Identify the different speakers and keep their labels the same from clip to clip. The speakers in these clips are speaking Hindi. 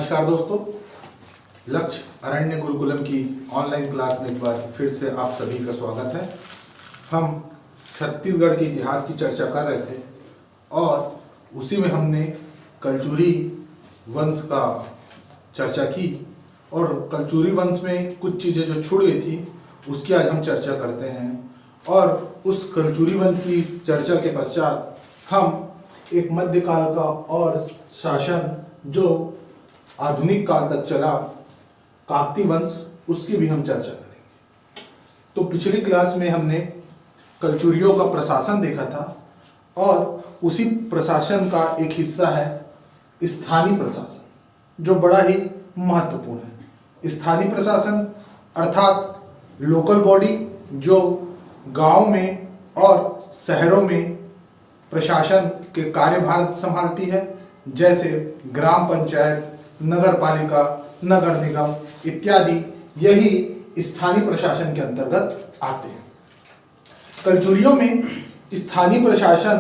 Speaker 1: नमस्कार दोस्तों, लक्ष्य अरण्य गुरुकुलम की ऑनलाइन क्लास में एक बार फिर से आप सभी का स्वागत है। हम छत्तीसगढ़ के इतिहास की चर्चा कर रहे थे और उसी में हमने कलचुरी वंश का चर्चा की और कलचुरी वंश में कुछ चीज़ें जो छूट गई थी उसकी आज हम चर्चा करते हैं। और उस कलचुरी वंश की चर्चा के पश्चात हम एक मध्यकाल का और शासन जो आधुनिक काल तक चला काकती वंश, उसकी भी हम चर्चा करेंगे। तो पिछली क्लास में हमने कलचुरियों का प्रशासन देखा था और उसी प्रशासन का एक हिस्सा है स्थानीय प्रशासन, जो बड़ा ही महत्वपूर्ण है। स्थानीय प्रशासन अर्थात लोकल बॉडी जो गांव में और शहरों में प्रशासन के कार्यभार संभालती है, जैसे ग्राम पंचायत, नगर पालिका, नगर निगम इत्यादि, यही स्थानीय प्रशासन के अंतर्गत आते हैं। कलचुरियों में स्थानीय प्रशासन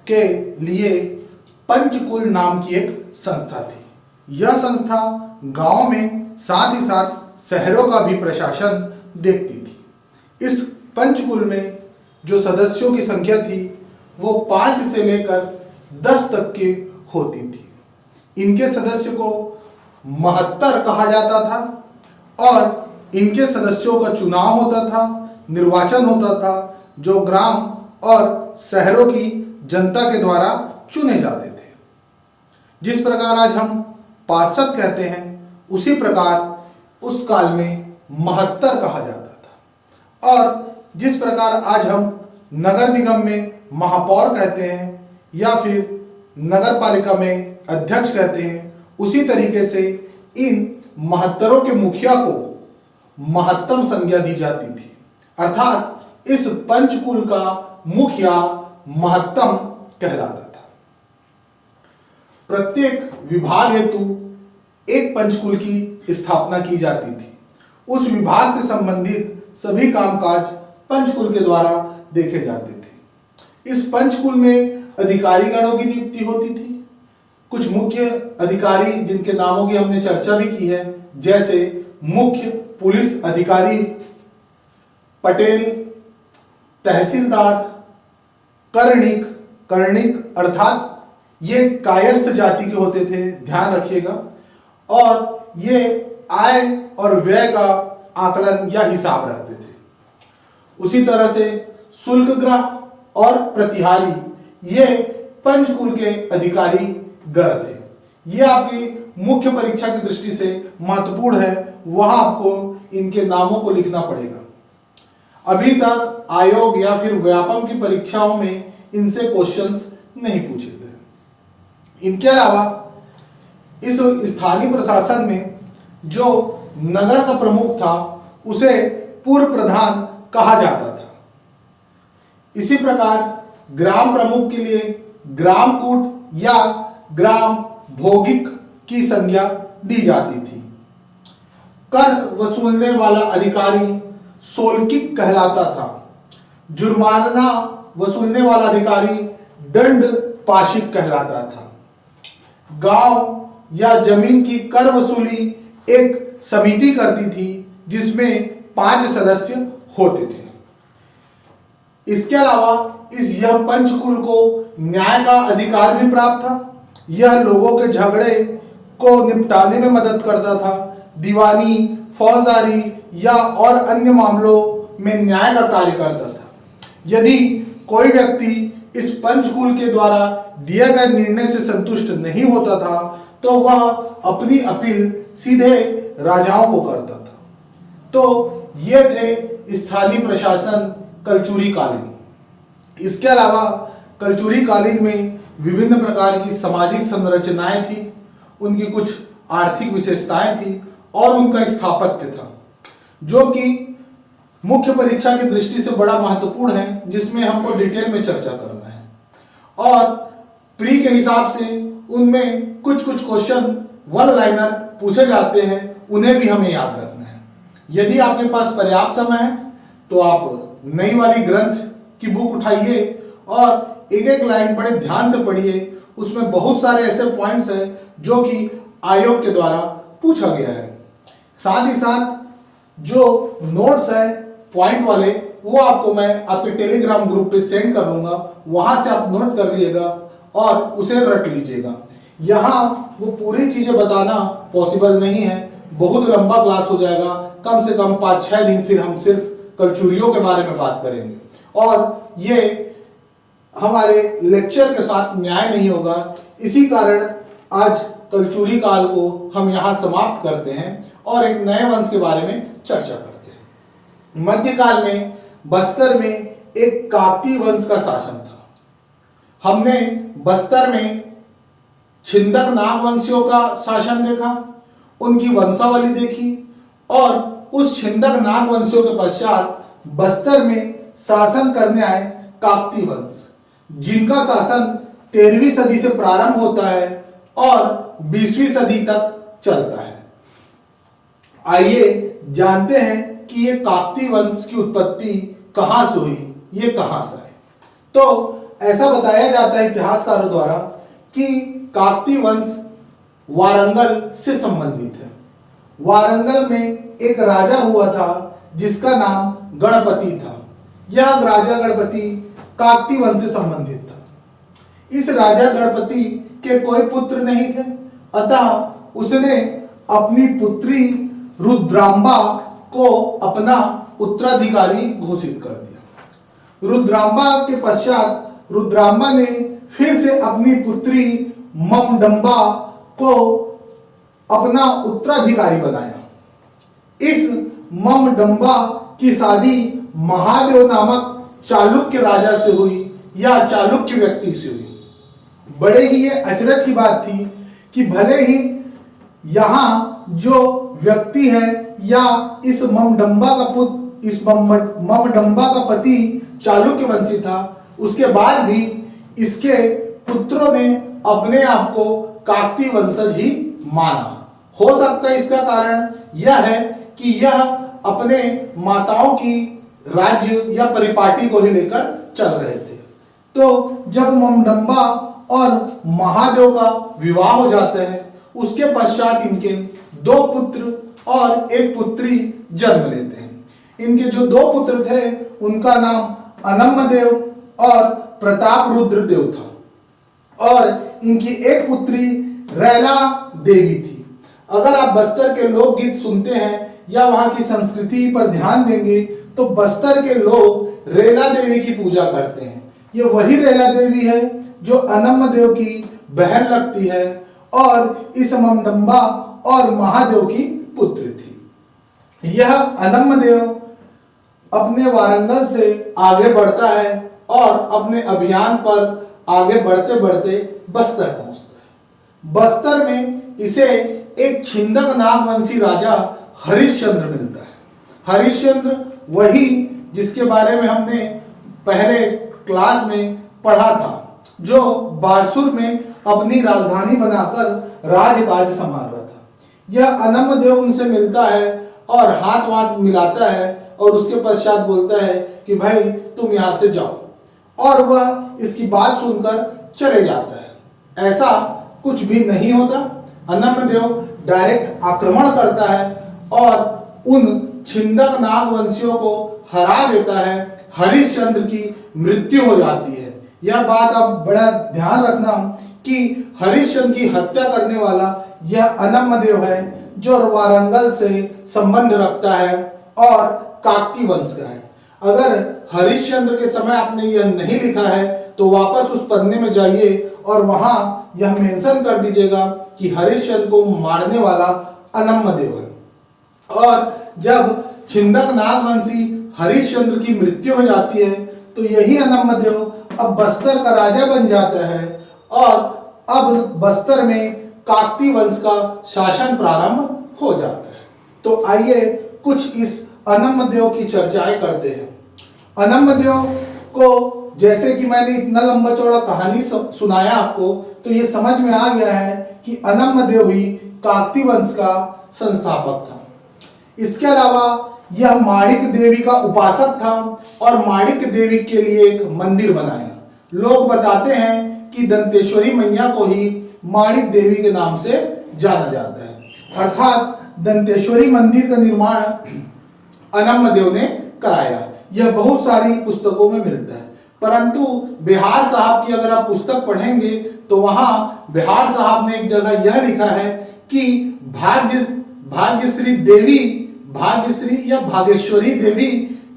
Speaker 1: के लिए पंचकुल नाम की एक संस्था थी। यह संस्था गांव में साथ ही साथ शहरों का भी प्रशासन देखती थी। इस पंचकुल में जो सदस्यों की संख्या थी वो 5 से लेकर 10 तक की होती थी। इनके सदस्य को महत्तर कहा जाता था और इनके सदस्यों का चुनाव होता था, निर्वाचन होता था, जो ग्राम और शहरों की जनता के द्वारा चुने जाते थे। जिस प्रकार आज हम पार्षद कहते हैं, उसी प्रकार उस काल में महत्तर कहा जाता था। और जिस प्रकार आज हम नगर निगम में महापौर कहते हैं या फिर नगर पालिका में अध्यक्ष कहते हैं, उसी तरीके से इन महत्तरों के मुखिया को महत्तम संज्ञा दी जाती थी। अर्थात इस पंचकुल का मुखिया महत्तम कहलाता था। प्रत्येक विभाग हेतु एक पंचकुल की स्थापना की जाती थी। उस विभाग से संबंधित सभी कामकाज पंचकुल के द्वारा देखे जाते थे। इस पंचकुल में अधिकारी गणों की नियुक्ति होती थी। कुछ मुख्य अधिकारी जिनके नामों की हमने चर्चा भी की है, जैसे मुख्य पुलिस अधिकारी, पटेल, तहसीलदार, कर्णिक अर्थात ये कायस्थ जाति के होते थे, ध्यान रखिएगा। और ये आय और व्यय का आकलन या हिसाब रखते थे। उसी तरह से शुल्कग्राह और प्रतिहारी ये पंचकुल के अधिकारी गण थे। ये आपकी मुख्य परीक्षा की दृष्टि से महत्वपूर्ण है, वहां आपको इनके नामों को लिखना पड़ेगा। अभी तक आयोग या फिर व्यापम की परीक्षाओं में इनसे क्वेश्चंस नहीं पूछे गए। इनके अलावा इस स्थानीय प्रशासन में जो नगर का प्रमुख था उसे पूर्व प्रधान कहा जाता था। इसी प्रकार ग्राम प्रमुख के लिए ग्रामकूट या ग्राम भोगिक की संज्ञा दी जाती थी। कर वसूलने वाला अधिकारी सोलकिक कहलाता था। जुर्माना वसूलने वाला अधिकारी दंड पाशिक कहलाता था। गांव या जमीन की कर वसूली एक समिति करती थी, जिसमें 5 सदस्य होते थे। इसके अलावा यह पंचकुल को न्याय का अधिकार भी प्राप्त था। यह लोगों के झगड़े को निपटाने में मदद करता था। दीवानी, फौजदारी या और अन्य मामलों में न्याय का कार्य करता था। यदि कोई व्यक्ति इस पंचकुल के द्वारा दिए गए निर्णय से संतुष्ट नहीं होता था तो वह अपनी अपील सीधे राजाओं को करता था। तो ये थे स्थानीय प्रशासन कलचुरी कालीन। इसके अलावा कलचुरी कालीन में विभिन्न प्रकार की सामाजिक संरचनाएं थी, उनकी कुछ आर्थिक विशेषताएं थी और उनका स्थापत्य था, जो कि मुख्य परीक्षा की दृष्टि से बड़ा महत्वपूर्ण है, जिसमें हमको डिटेल में चर्चा करना है। और प्री के हिसाब से उनमें कुछ क्वेश्चन वन लाइनर पूछे जाते हैं, उन्हें भी हमें याद रखना है। यदि आपके पास पर्याप्त समय है तो आप नई वाली ग्रंथ की बुक उठाइए और एक लाइन बड़े ध्यान से पढ़िए। उसमें बहुत सारे ऐसे पॉइंट्स हैं जो कि आयोग के द्वारा पूछा गया है। साथ ही साथ जो नोट्स है पॉइंट वाले वो आपको मैं आपके टेलीग्राम ग्रुप पे सेंड कर दूंगा, वहां से आप नोट कर लीजिएगा और उसे रट लीजिएगा। यहाँ वो पूरी चीजें बताना पॉसिबल नहीं है, बहुत लंबा क्लास हो जाएगा, कम से कम 5-6 दिन फिर हम सिर्फ कलचुरियों के बारे में बात करेंगे और ये हमारे लेक्चर के साथ न्याय नहीं होगा। इसी कारण आज कलचुरी काल को हम यहाँ समाप्त करते हैं और एक नए वंश के बारे में चर्चा करते हैं। मध्यकाल में बस्तर में एक काकती वंश का शासन था। हमने बस्तर में छिंदक नागवंशियों का शासन देखा, उनकी वंशावली देखी और उस छिंदक नागवंशियों के पश्चात बस्तर में शासन करने आए काकती वंश, जिनका शासन 13वीं सदी से प्रारंभ होता है और 20वीं सदी तक चलता है। आइए जानते हैं कि ये काकती वंश की उत्पत्ति कहां से हुई, ये कहां से है। तो ऐसा बताया जाता है इतिहासकारों द्वारा कि काकती वंश वारंगल से संबंधित है। वारंगल में एक राजा हुआ था जिसका नाम गणपति था। यह राजा गणपति काकती वंश से संबंधित था। इस राजा गणपति के कोई पुत्र नहीं थे, अतः उसने अपनी पुत्री रुद्रांबा को अपना उत्तराधिकारी घोषित कर दिया। रुद्रांबा के पश्चात रुद्रांबा ने फिर से अपनी पुत्री ममडंबा को अपना उत्तराधिकारी बनाया। इस ममडंबा की शादी महादेव नामक चालुक्य राजा से हुई या चालुक्य व्यक्ति से हुई। बड़े ही ये अचरज की बात थी कि भले ही यहाँ जो व्यक्ति है या इस ममडंबा का पुत्र, इस ममडंबा का पति चालुक्य वंशी था, उसके बाद भी इसके पुत्रों ने अपने आप को काकती वंशज ही माना। हो सकता है इसका कारण यह है कि यह अपने माताओं की राज्य या परिपाटी को ही लेकर चल रहे थे। तो जब ममडंबा और महादेव का विवाह हो जाता है, उसके पश्चात इनके 2 पुत्र और 1 पुत्री जन्म लेते हैं। इनके जो 2 पुत्र थे उनका नाम अनम्मदेव और प्रताप रुद्र देव था और इनकी 1 पुत्री रैला देवी थी। अगर आप बस्तर के लोकगीत सुनते हैं या वहां की संस्कृति पर ध्यान देंगे तो बस्तर के लोग रैला देवी की पूजा करते हैं। ये वही रैला देवी है जो अनम्मदेव की बहन लगती है और इस ममडंबा और महादेव की पुत्री थी। यह अनम्मदेव अपने वारंगल से आगे बढ़ता है और अपने अभियान पर आगे बढ़ते बढ़ते बस्तर पहुंचता है। बस्तर में इसे एक छिंदक नागवंशी राजा हरिश्चंद्र मिलता है। हरिश्चंद्र वही जिसके बारे में हमने पहले क्लास में पढ़ा था, जो बारसूर में अपनी राजधानी बनाकर राजकाज संभाल रहा था। यह अनम्मदेव उनसे मिलता है और हाथ वाथ मिलाता है और उसके पश्चात बोलता है कि भाई तुम यहाँ से जाओ, और वह इसकी बात सुनकर चले जाता है। ऐसा कुछ भी नहीं होता। अनम्मदेव डायरेक्ट आक्रमण करता है और उन छिंदक नागवंशियों को हरा देता है। हरिश्चंद्र की मृत्यु हो जाती है। यह बात आप बड़ा ध्यान रखना कि हरिश्चंद्र की हत्या करने वाला यह अनम्मदेव है जो वारंगल से संबंध रखता है और काकती वंश का है। अगर हरिश्चंद्र के समय आपने यह नहीं लिखा है तो वापस उस पन्ने में जाइए और वहां यह मेंशन कर दीजिएगा कि हरिश्चंद्र को मारने वाला अनम्मदेव है। और जब छिंदक नागवंशी हरिश्चंद्र की मृत्यु हो जाती है तो यही अनम्मदेव अब बस्तर का राजा बन जाता है और अब बस्तर में काकती वंश का शासन प्रारंभ हो जाता है। तो आइए कुछ इस अनम्मदेव की चर्चाएं करते हैं। अनम्मदेव को जैसे कि मैंने इतना लंबा चौड़ा कहानी सुनाया आपको, तो ये समझ में आ गया है कि अनम्मदेव ही काकती वंश का संस्थापक था। इसके अलावा यह माणिक देवी का उपासक था और माणिक देवी के लिए एक मंदिर बनाया। लोग बताते हैं कि दंतेश्वरी मैया को ही माणिक देवी के नाम से जाना जाता है। अर्थात दंतेश्वरी मंदिर का निर्माण अनम्मदेव ने कराया। यह बहुत सारी पुस्तकों में मिलता है, परंतु बिहार साहब की अगर आप पुस्तक पढ़ेंगे तो वहां बिहार साहब ने एक जगह यह लिखा है कि भाग्यश्री देवी, भाग्यश्री या भागेश्वरी देवी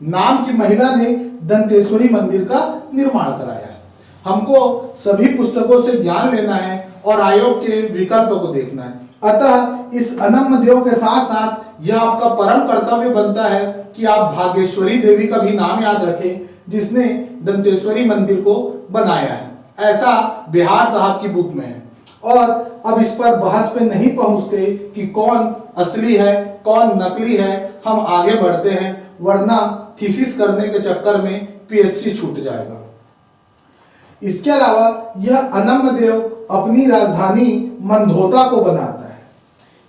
Speaker 1: नाम की महिला ने दंतेश्वरी मंदिर का निर्माण कराया। हमको सभी पुस्तकों से ज्ञान लेना है और आयोग के विकल्प को देखना है। अतः इस अनम्मदेव के साथ साथ यह आपका परम कर्तव्य बनता है कि आप भागेश्वरी देवी का भी नाम याद रखें, जिसने दंतेश्वरी मंदिर को बनाया है। ऐसा बिहार साहब की बुक में है। और अब इस पर बहस पे नहीं पहुंचते कि कौन असली है कौन नकली है, हम आगे बढ़ते हैं, वरना थीसिस करने के चक्कर में पीएससी छूट जाएगा। इसके अलावा यह अनम्मदेव अपनी राजधानी मंधोता को बनाता है।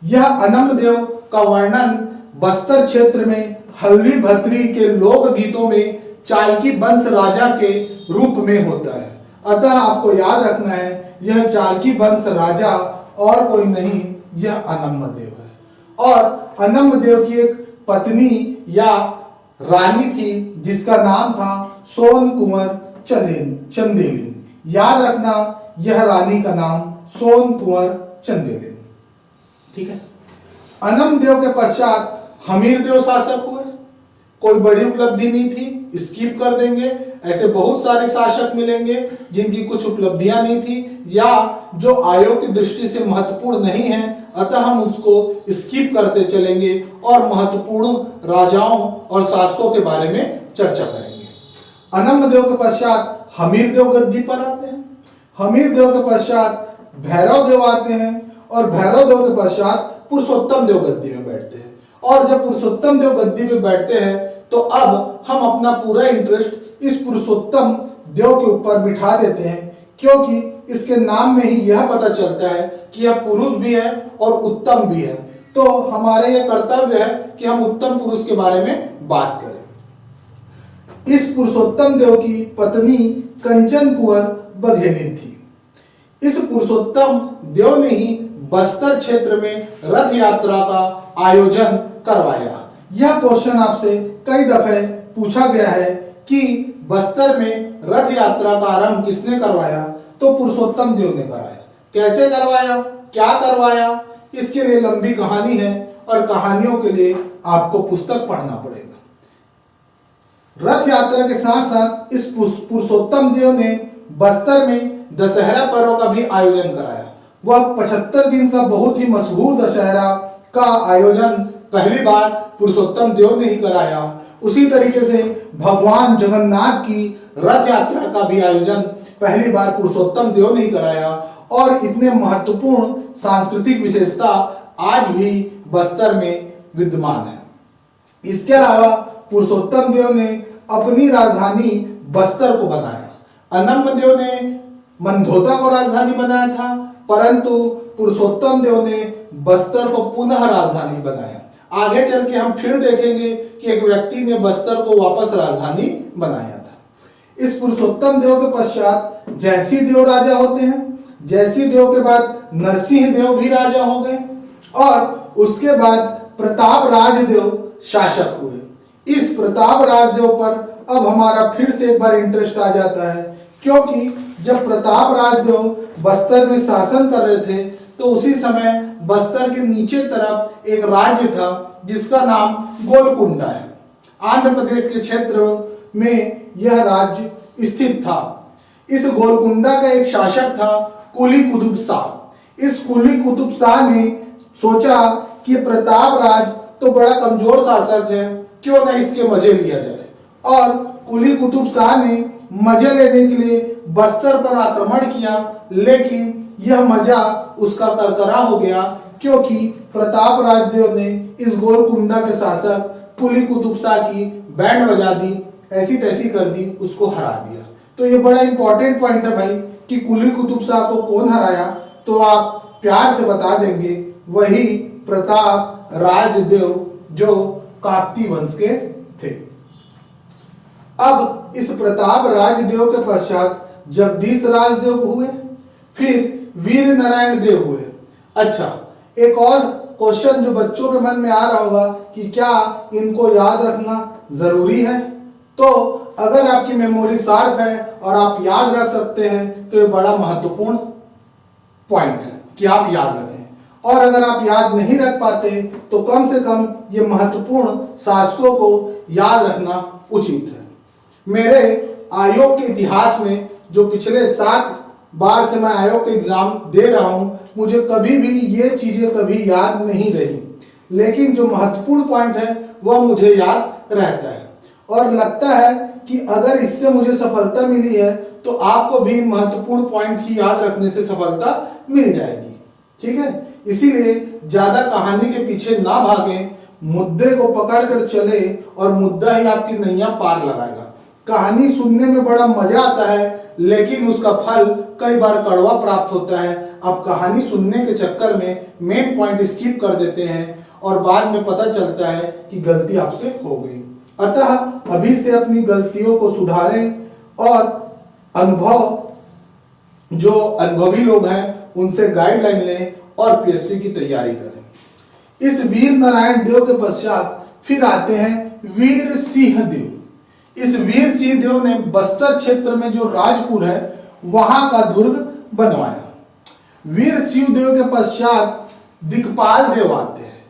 Speaker 1: यह अनम्मदेव का वर्णन बस्तर क्षेत्र में हल्वी भत्री के लोक गीतों में चालकी वंश राजा के रूप में होता है। अतः आपको याद रखना है, यह चालकी वंश राजा और कोई नहीं, यह अनम्मदेव है। और अनम्मदेव की एक पत्नी या रानी थी जिसका नाम था सोन कुंवर चंदेलिन। याद रखना, यह रानी का नाम सोन कुंवर चंदेलिन। ठीक है। अनम्मदेव के पश्चात हमीरदेव शासक हुए। कोई बड़ी उपलब्धि नहीं थी, स्किप कर देंगे। ऐसे बहुत सारे शासक मिलेंगे जिनकी कुछ उपलब्धियां नहीं थी या जो आयोग की दृष्टि से महत्वपूर्ण नहीं है, अतः हम उसको स्किप करते चलेंगे और महत्वपूर्ण राजाओं और शासकों के बारे में चर्चा करेंगे। अनम्मदेव के पश्चात हमीरदेव गद्दी पर आते हैं। हमीरदेव के पश्चात भैरव देव आते हैं और भैरव देव के पश्चात पुरुषोत्तम देव गद्दी में बैठते हैं। और जब पुरुषोत्तम देव गद्दी में बैठते हैं तो अब हम अपना पूरा इंटरेस्ट इस पुरुषोत्तम देव के ऊपर बिठा देते हैं, क्योंकि इसके नाम में ही यह पता चलता है कि यह पुरुष भी है और उत्तम भी है। तो हमारा यह कर्तव्य है कि हम उत्तम पुरुष के बारे में बात करें। इस पुरुषोत्तम देव की पत्नी कंचन कुंवर बघेलिन थी। इस पुरुषोत्तम देव ने ही बस्तर क्षेत्र में रथ यात्रा का आयोजन करवाया। यह क्वेश्चन आपसे कई दफे पूछा गया है कि बस्तर में रथ यात्रा का आरंभ किसने करवाया, तो पुरुषोत्तम देव ने कराया। कैसे करवाया, क्या करवाया, इसके लिए लंबी कहानी है और कहानियों के लिए आपको पुस्तक पढ़ना पड़ेगा। रथ यात्रा के साथ साथ इस पुरुषोत्तम देव ने बस्तर में दशहरा पर्व का भी आयोजन कराया। वह 75 दिन का बहुत ही मशहूर दशहरा का आयोजन पहली बार पुरुषोत्तम देव ने ही कराया। उसी तरीके से भगवान जगन्नाथ की रथ यात्रा का भी आयोजन पहली बार पुरुषोत्तम देव ने ही कराया। और इतने महत्वपूर्ण सांस्कृतिक विशेषता आज भी बस्तर में विद्यमान है। इसके अलावा पुरुषोत्तम देव ने अपनी राजधानी बस्तर को बनाया। अनम्मदेव ने मंधोता को राजधानी बनाया था, परंतु पुरुषोत्तम देव ने बस्तर को पुनः राजधानी बनाया। आगे चल के हम फिर देखेंगे कि एक व्यक्ति ने बस्तर को वापस राजधानी बनाया था। इस पुरुषोत्तम देव के पश्चात जयसिंह देव राजा होते हैं। जयसिंह देव के बाद नरसिंह देव भी राजा हो गए और उसके बाद प्रताप राजदेव शासक हुए। इस प्रताप राजदेव पर अब हमारा फिर से एक बार इंटरेस्ट आ जाता है, क्योंकि जब प्रताप राजदेव बस्तर में शासन कर रहे थे तो उसी समय बस्तर के नीचे तरफ एक राज्य था जिसका नाम गोलकुंडा है। आंध्र प्रदेश के क्षेत्र में यह राज्य स्थित था। इस गोलकुंडा का एक शासक था कुली कुतुब शाह। इस कुली कुतुब शाह ने सोचा कि प्रताप राज तो बड़ा कमजोर शासक है, क्यों न इसके मजे लिया जाए। और कुली कुतुब शाह ने मजे लेने के लिए बस्तर पर आक्रमण किया, लेकिन यह मजा उसका करकरा हो गया, क्योंकि प्रताप राजदेव ने इस गोलकुंडा के शासक कुली कुतुब शाह की बैंड बजा दी, ऐसी तैसी कर दी, उसको हरा दिया। तो ये बड़ा इंपॉर्टेंट पॉइंट है भाई कि कुली कुतुब शाह को कौन हराया, तो आप प्यार से बता देंगे, वही प्रताप राजदेव जो काकती वंश के थे। अब इस प्रताप राजदेव के पश्चात जगदीश राजदेव हुए, फिर वीर नारायण देव हुए। अच्छा,
Speaker 2: एक और क्वेश्चन जो बच्चों के मन में आ रहा होगा कि क्या इनको याद रखना जरूरी है? तो अगर आपकी मेमोरी शार्प है और आप याद रख सकते हैं तो ये बड़ा महत्वपूर्ण पॉइंट है कि आप याद रखें। और अगर आप याद नहीं रख पाते तो कम से कम ये महत्वपूर्ण शासकों को याद रखना उचित है। मेरे आयोग के इतिहास में जो पिछले 7 बार से मैं आयोग के एग्जाम दे रहा हूं, मुझे कभी भी ये चीजें कभी याद नहीं रही, लेकिन जो महत्वपूर्ण पॉइंट है वह मुझे याद रहता है और लगता है कि अगर इससे मुझे सफलता मिली है तो आपको भी महत्वपूर्ण पॉइंट की याद रखने से सफलता मिल जाएगी। ठीक है, इसीलिए ज्यादा कहानी के पीछे ना भागें, मुद्दे को पकड़ कर चले और मुद्दा ही आपकी नैया पार लगाएगा। कहानी सुनने में बड़ा मजा आता है लेकिन उसका फल कई बार कड़वा प्राप्त होता है। आप कहानी सुनने के चक्कर में मेन पॉइंट स्किप कर देते हैं और बाद में पता चलता है कि गलती आपसे हो गई। अतः अभी से अपनी गलतियों को सुधारें और जो अनुभवी लोग हैं उनसे गाइडलाइन लें और पीएससी की तैयारी करें। इस वीर नारायण देव के पश्चात फिर आते हैं वीर सिंह देव। इस वीर सिंह देव ने बस्तर क्षेत्र में जो राजपुर है वहां का दुर्ग बनवाया। वीर सिंह देव के पश्चात दिक्पाल देव आते हैं।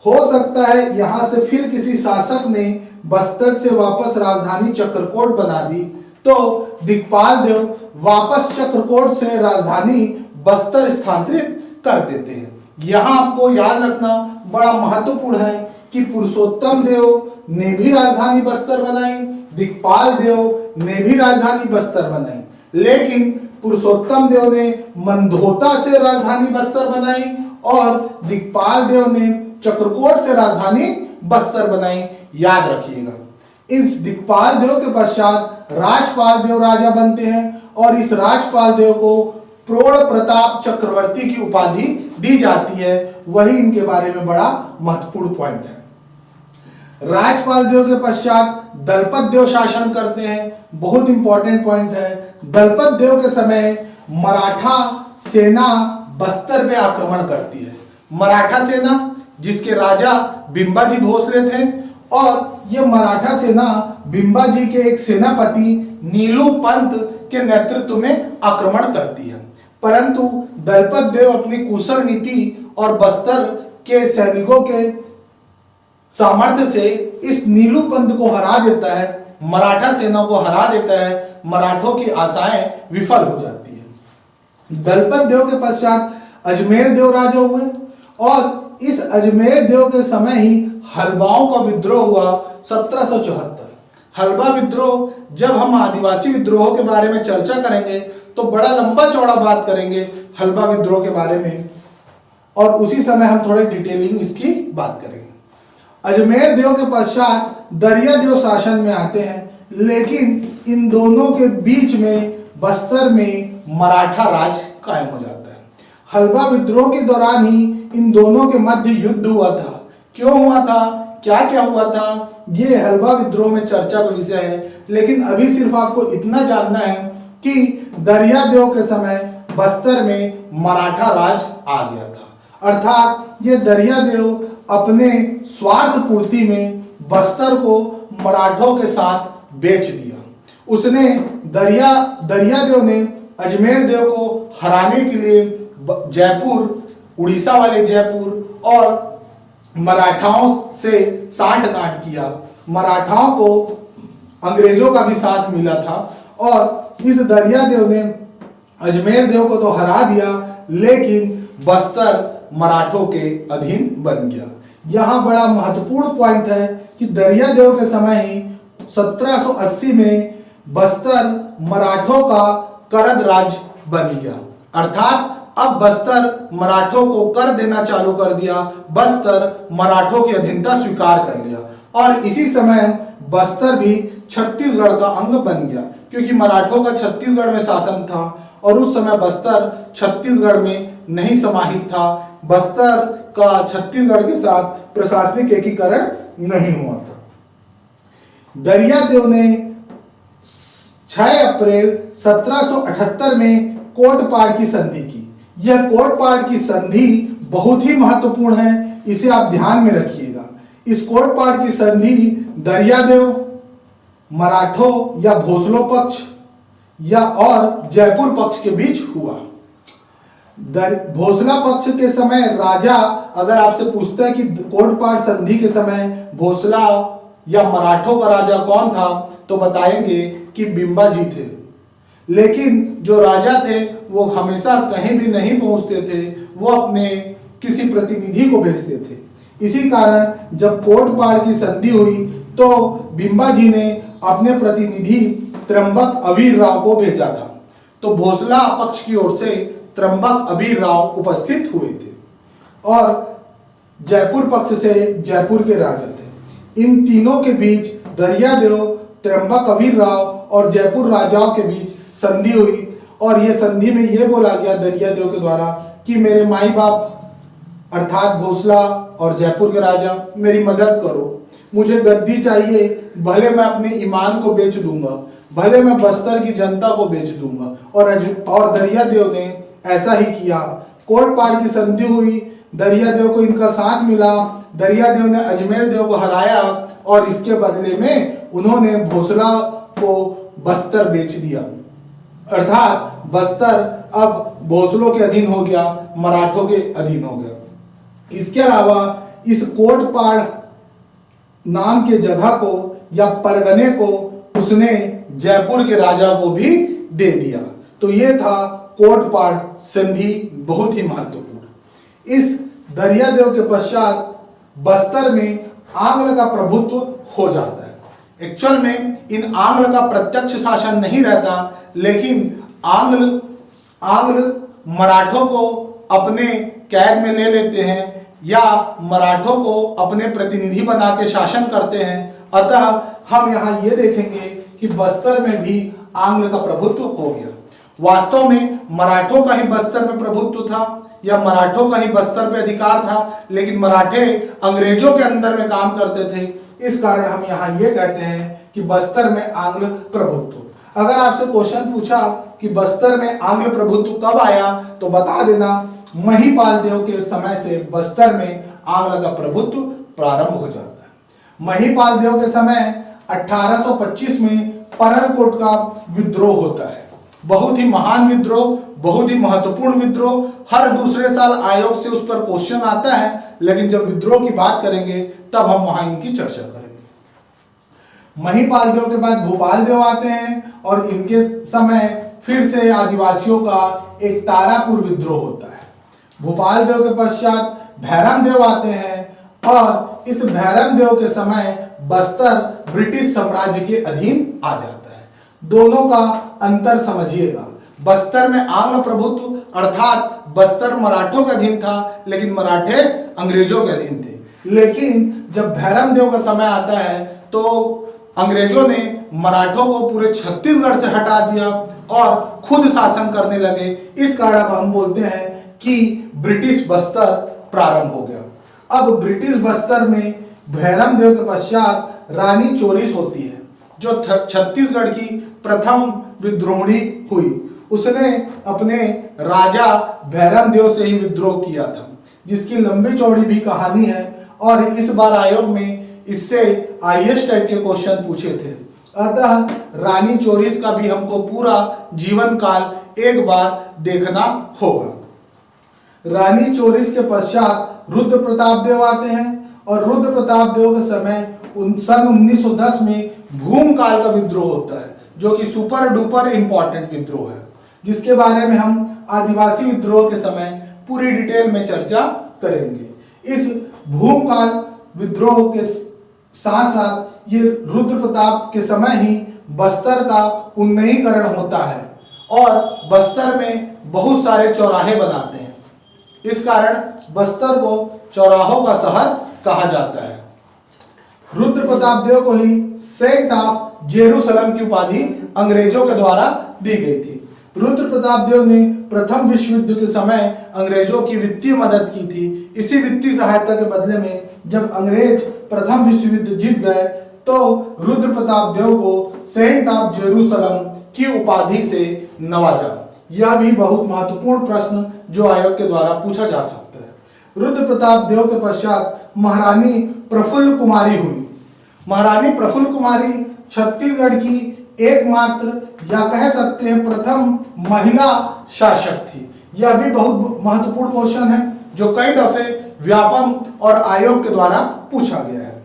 Speaker 2: हो सकता है यहां से फिर किसी शासक ने बस्तर से वापस राजधानी चक्रकोट बना दी तो दिक्पाल देव वापस चक्रकोट से राजधानी बस्तर स्थानांतरित कर देते हैं। यहां आपको याद रखना बड़ा महत्वपूर्ण है कि पुरुषोत्तम देव ने भी राजधानी बस्तर बनाई, दिक्पाल देव ने भी राजधानी बस्तर बनाई, लेकिन पुरुषोत्तम देव ने मंधोता से राजधानी बस्तर बनाई और दिक्पाल देव ने चक्रकोट से राजधानी बस्तर बनाई। याद रखिएगा। इस दिक्पाल देव के पश्चात राजपाल देव राजा बनते हैं और इस राजपाल देव को प्रोढ़ प्रताप चक्रवर्ती की उपाधि दी जाती है। वही इनके बारे में बड़ा महत्वपूर्ण पॉइंट है। राजपाल देव के पश्चात दलपत देव शासन करते हैं। बहुत इंपॉर्टेंट पॉइंट है। दलपत देव के समय मराठा सेना बस्तर पे आक्रमण करती है। मराठा सेना जिसके राजा बिंबाजी भोसले थे और ये मराठा सेना बिंबाजी के एक सेनापति नीलू पंत के नेतृत्व में आक्रमण करती है, परंतु दलपत देव अपनी कुशल नीति और बस्तर के सैनिकों के सामर्थ्य से इस नीलू पंत को हरा देता है, मराठा सेना को हरा देता है। मराठों की आशाएं विफल हो जाती है। दलपत देव के पश्चात अजमेर देव राजा हुए और इस अजमेर देव के समय ही हलबाओं का विद्रोह हुआ 1774। हलबा विद्रोह, जब हम आदिवासी विद्रोह के बारे में चर्चा करेंगे तो बड़ा लंबा चौड़ा बात करेंगे हलबा विद्रोह के बारे में और उसी समय हम थोड़े डिटेलिंग इसकी बात करेंगे। अजमेर देव के पश्चात दरिया देव शासन में आते हैं, लेकिन इन दोनों के बीच में बस्तर में मराठा राज कायम हो जाता है। हलबा विद्रोह के दौरान ही इन दोनों के मध्य युद्ध हुआ था। क्यों हुआ था, क्या क्या हुआ था, ये हलबा विद्रोह में चर्चा का विषय है, लेकिन अभी सिर्फ आपको इतना जानना है कि दरिया देव के समय बस्तर में मराठा राज आ गया था। अर्थात ये दरिया देव अपने स्वार्थ पूर्ति में बस्तर को मराठों के साथ बेच दिया। उसने दरिया देव ने अजमेर देव को हराने के लिए जयपुर, उड़ीसा वाले जयपुर और मराठाओं से सांठ-गांठ किया। मराठाओं को अंग्रेजों का भी साथ मिला था और इस दरिया देव ने अजमेर देव को तो हरा दिया, लेकिन बस्तर मराठों के अधीन बन गया। यहाँ बड़ा महत्वपूर्ण पॉइंट है कि दरिया देव के समय ही 1780 में बस्तर मराठों का करद राज बन गया। अर्थात अब बस्तर मराठों को कर देना चालू कर दिया, बस्तर मराठों की अधीनता स्वीकार कर लिया और इसी समय बस्तर भी छत्तीसगढ़ का अंग बन गया, क्योंकि मराठों का छत्तीसगढ़ में शासन था और उस समय बस्तर छत्तीसगढ़ में नहीं समाहित था। बस्तर का छत्तीसगढ़ के साथ प्रशासनिक एकीकरण नहीं हुआ था। दरिया देव ने 6 अप्रैल 1778 में कोटपाड़ की संधि की। यह कोटपाड़ की संधि बहुत ही महत्वपूर्ण है, इसे आप ध्यान में रखिएगा। इस कोटपाड़ की संधि दरियादेव, मराठों या भोसलों पक्ष या और जयपुर पक्ष के बीच हुआ। भोसला पक्ष के समय राजा, अगर आपसे पूछता है कि कोटपाड़ संधि के समय भोसला या मराठों का राजा कौन था, तो बताएंगे कि बिंबा जी थे। लेकिन जो राजा थे वो हमेशा कहीं भी नहीं पहुंचते थे, वो अपने किसी प्रतिनिधि को भेजते थे। इसी कारण जब कोटपाड़ की संधि हुई तो बिंबा जी ने अपने प्रतिनिधि त्र्यंबक अबीर राव को भेजा था। तो भोसला पक्ष की ओर से त्र्यंबक अबीर राव उपस्थित हुए थे और जयपुर पक्ष से जयपुर के राजा थे। इन तीनों के बीच दरियादेव, त्र्यंबक अबीर राव और जयपुर राजाओं के बीच संधि हुई और यह संधि में यह बोला गया दरियादेव के द्वारा कि मेरे माई बाप अर्थात भोसला और जयपुर के राजा मेरी मदद करो, मुझे गद्दी चाहिए, भले मैं अपने ईमान को बेच दूंगा, भले मैं बस्तर की जनता को बेच दूंगा। और दरियादेव ने ऐसा ही किया। कोटपाड़ की संधि हुई, दरियादेव को इनका साथ मिला, दरियादेव ने अजमेर देव को हराया और इसके बदले में उन्होंने भोसला को बस्तर बेच दिया, अर्थात बस्तर अब भोसलों के अधीन हो गया, मराठों के अधीन हो गया। इसके अलावा इस कोटपाड़ नाम के जगह को या परगने को उसने जयपुर के राजा को भी दे दिया। तो ये था कोटपाड़ संधि, बहुत ही महत्वपूर्ण। इस दरियादेव के पश्चात बस्तर में आंग्ल का प्रभुत्व हो जाता है। एक्चुअल में इन आंग्ल का प्रत्यक्ष शासन नहीं रहता, लेकिन आंग्ल मराठों को अपने कैद में ले लेते हैं या मराठों को अपने प्रतिनिधि बना के शासन करते हैं। अतः हम यहाँ ये देखेंगे कि बस्तर में भी आंग्ल का प्रभुत्व हो गया। वास्तव में मराठों का ही बस्तर में प्रभुत्व था या मराठों का ही बस्तर पे अधिकार था, लेकिन मराठे अंग्रेजों के अंदर में काम करते थे। इस कारण हम यहाँ ये कहते हैं कि बस्तर में आंग्ल प्रभुत्व। अगर आपसे क्वेश्चन पूछा कि बस्तर में आंग्ल प्रभुत्व कब आया, तो बता देना महिपाल देव के समय से बस्तर में आंग्ल का प्रभुत्व प्रारंभ हो जाता है। महिपाल देव के समय 1825 में परलकोट का विद्रोह होता है। बहुत ही महान विद्रोह, बहुत ही महत्वपूर्ण विद्रोह। हर दूसरे साल आयोग से उस पर क्वेश्चन आता है, लेकिन जब विद्रोह की बात करेंगे तब हम वहां इनकी चर्चा करेंगे। महिपाल देव के बाद भूपाल देव आते हैं और इनके समय फिर से आदिवासियों का एक तारापुर विद्रोह होता है। भूपाल देव के पश्चात भैरम देव आते हैं और इस भैरम देव के समय बस्तर ब्रिटिश साम्राज्य के अधीन आ जाता है। दोनों का अंतर समझिएगा। बस्तर में आंग्ल प्रभुत्व अर्थात बस्तर मराठों के अधीन था, लेकिन मराठे अंग्रेजों के अधीन थे। लेकिन जब भैरम देव का समय आता है तो अंग्रेजों ने मराठों को पूरे छत्तीसगढ़ से हटा दिया और खुद शासन करने लगे। इस कारण अब हम बोलते हैं कि ब्रिटिश बस्तर प्रारंभ हो गया। अब ब्रिटिश बस्तर में भैरम देव के पश्चात रानी चोरिस होती है, जो छत्तीसगढ़ की प्रथम विद्रोहिणी हुई। उसने अपने राजा भैरम देव से ही विद्रोह किया था, जिसकी लंबी चौड़ी भी कहानी है। और इस बार आयोग में इससे आईएएस टाइप के क्वेश्चन पूछे थे। अतः रानी चोरिस का भी हमको पूरा जीवन काल एक बार देखना होगा। रानी चोरिस के पश्चात रुद्र प्रताप देव आते हैं और रुद्र प्रताप देव के समय सन 1910 में भूमकाल का विद्रोह होता है, जो कि सुपर डुपर इंपॉर्टेंट विद्रोह है, जिसके बारे में हम आदिवासी विद्रोह के समय पूरी डिटेल में चर्चा करेंगे। इस भूमकाल विद्रोह के साथ साथ ये रुद्र प्रताप के समय ही बस्तर का उन्नयनीकरण होता है और बस्तर में बहुत सारे चौराहे बनाते हैं। इस कारण बस्तर को चौराहों का शहर कहा जाता है। रुद्र प्रताप देव को ही सेंट ऑफ जेरूसलम की उपाधि अंग्रेजों के द्वारा दी गई थी। रुद्र प्रताप देव ने प्रथम विश्व युद्ध के समय अंग्रेजों की वित्तीय मदद की थी। इसी वित्तीय सहायता के बदले में जब अंग्रेज प्रथम विश्व युद्ध जीत गए तो रुद्र प्रताप देव को सेंट ऑफ जेरूसलम की उपाधि से नवाजा। यह भी बहुत महत्वपूर्ण प्रश्न जो आयोग के द्वारा पूछा जा सकता है। रुद्र प्रताप देव के पश्चात महारानी प्रफुल्ल कुमारी हुई। महारानी प्रफुल्ल कुमारी छत्तीसगढ़ की एकमात्र या कह सकते हैं प्रथम महिला शासक थी। यह भी बहुत महत्वपूर्ण क्वेश्चन है जो कई दफे व्यापम और आयोग के द्वारा पूछा गया है।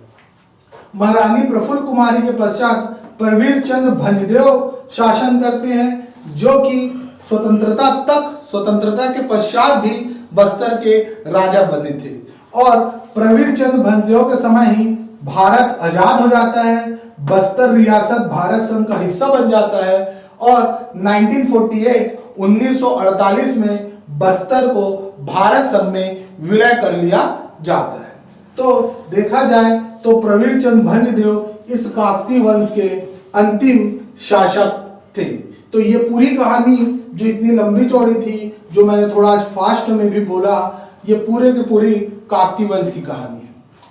Speaker 2: महारानी प्रफुल्ल कुमारी के पश्चात प्रवीर चंद भंजदेव शासन करते हैं, जो कि स्वतंत्रता के पश्चात भी बस्तर के राजा बने थे। और प्रवीर चंद भंजदेव के समय ही भारत आजाद हो जाता है, बस्तर रियासत भारत संघ का हिस्सा बन जाता है और 1948 में बस्तर को भारत संघ में विलय कर लिया जाता है। तो देखा जाए तो प्रवीर चंद भंजदेव इस काकतीय वंश के अंतिम शासक थे। तो ये पूरी कहानी जो इतनी लंबी चौड़ी थी, जो मैंने थोड़ा आज फास्ट में भी बोला, ये पूरे की पूरी काकतीय वंश की कहानी है।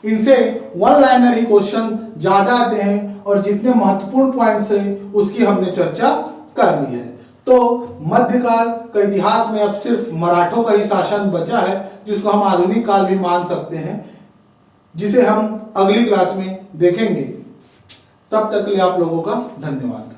Speaker 2: इनसे वन लाइनर ही क्वेश्चन ज्यादा आते हैं और जितने महत्वपूर्ण पॉइंट्स हैं उसकी हमने चर्चा कर ली है। तो मध्यकाल का इतिहास में अब सिर्फ मराठों का ही शासन बचा है, जिसको हम आधुनिक काल भी मान सकते हैं, जिसे हम अगली क्लास में देखेंगे। तब तक के लिए आप लोगों का धन्यवाद।